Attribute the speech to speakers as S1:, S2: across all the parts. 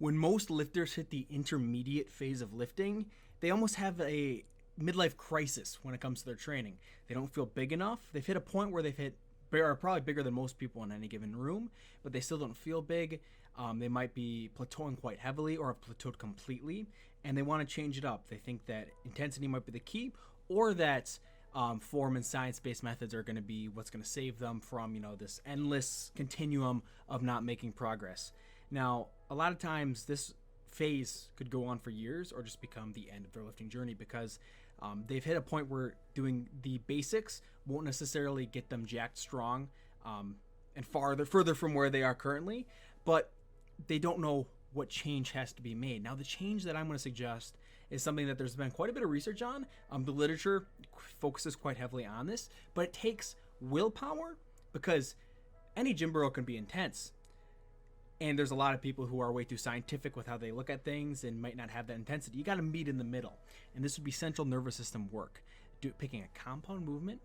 S1: When most lifters hit the intermediate phase of lifting, they almost have a midlife crisis when it comes to their training. They don't feel big enough. They've hit a point where are probably bigger than most people in any given room, but they still don't feel big. They might be plateauing quite heavily or have plateaued completely, and they want to change it up. They think that intensity might be the key, or that form and science-based methods are going to be what's going to save them from, this endless continuum of not making progress. Now, a lot of times this phase could go on for years or just become the end of their lifting journey because they've hit a point where doing the basics won't necessarily get them jacked strong and further from where they are currently, but they don't know what change has to be made. Now, the change that I'm going to suggest is something that there's been quite a bit of research on. The literature focuses quite heavily on this, but it takes willpower because any gym bro can be intense. And there's a lot of people who are way too scientific with how they look at things and might not have that intensity. You got to meet in the middle. And this would be central nervous system work. Picking a compound movement,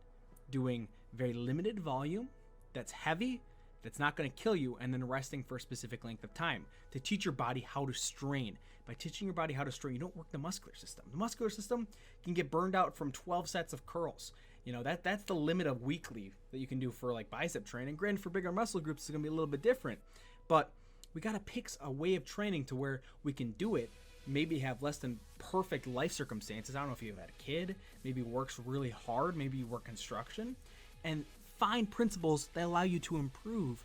S1: doing very limited volume that's heavy, that's not going to kill you, and then resting for a specific length of time to teach your body how to strain. By teaching your body how to strain, you don't work the muscular system. The muscular system can get burned out from 12 sets of curls. That's the limit of weekly that you can do for like bicep training. Granted, for bigger muscle groups, it's going to be a little bit different. But we got to pick a way of training to where we can do it, maybe have less than perfect life circumstances. I don't know if you've had a kid, maybe works really hard, maybe you work construction, and find principles that allow you to improve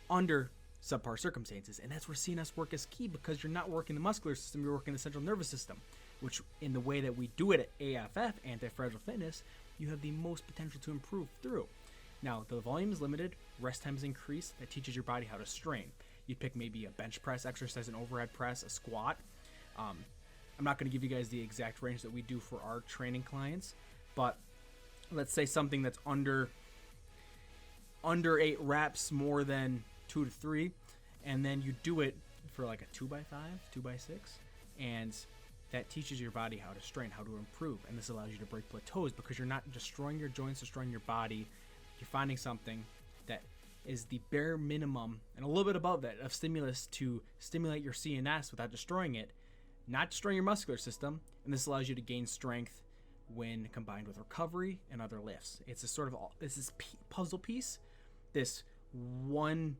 S1: under subpar circumstances. And that's where CNS work is key because you're not working the muscular system, you're working the central nervous system, which in the way that we do it at AFF, Anti-Fragile Fitness, you have the most potential to improve through. Now, the volume is limited, rest time is increased, that teaches your body how to strain. You pick maybe a bench press exercise, an overhead press, a squat. I'm not going to give you guys the exact range that we do for our training clients, but let's say something that's under 8 reps, more than 2 to 3, and then you do it for like a 2x5, 2x6, and that teaches your body how to strain, how to improve, and this allows you to break plateaus because you're not destroying your joints, destroying your body. You're finding something that is the bare minimum and a little bit above that of stimulus to stimulate your CNS without destroying it, not destroying your muscular system, and this allows you to gain strength when combined with recovery and other lifts. It's this puzzle piece, this 1/5,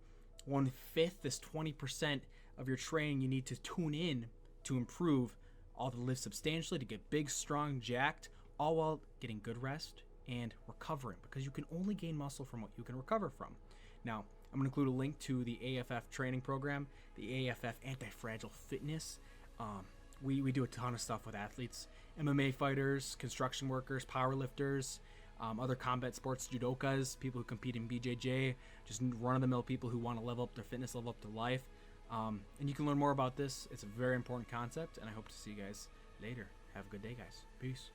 S1: this 20% of your training you need to tune in to improve all the lifts substantially, to get big, strong, jacked, all while getting good rest and recovering, because you can only gain muscle from what you can recover from. Now, I'm going to include a link to the AFF training program, the AFF Anti-Fragile Fitness. We do a ton of stuff with athletes, MMA fighters, construction workers, power lifters, other combat sports, judokas, people who compete in BJJ, just run-of-the-mill people who want to level up their fitness, level up their life. And you can learn more about this. It's a very important concept, and I hope to see you guys later. Have a good day, guys. Peace.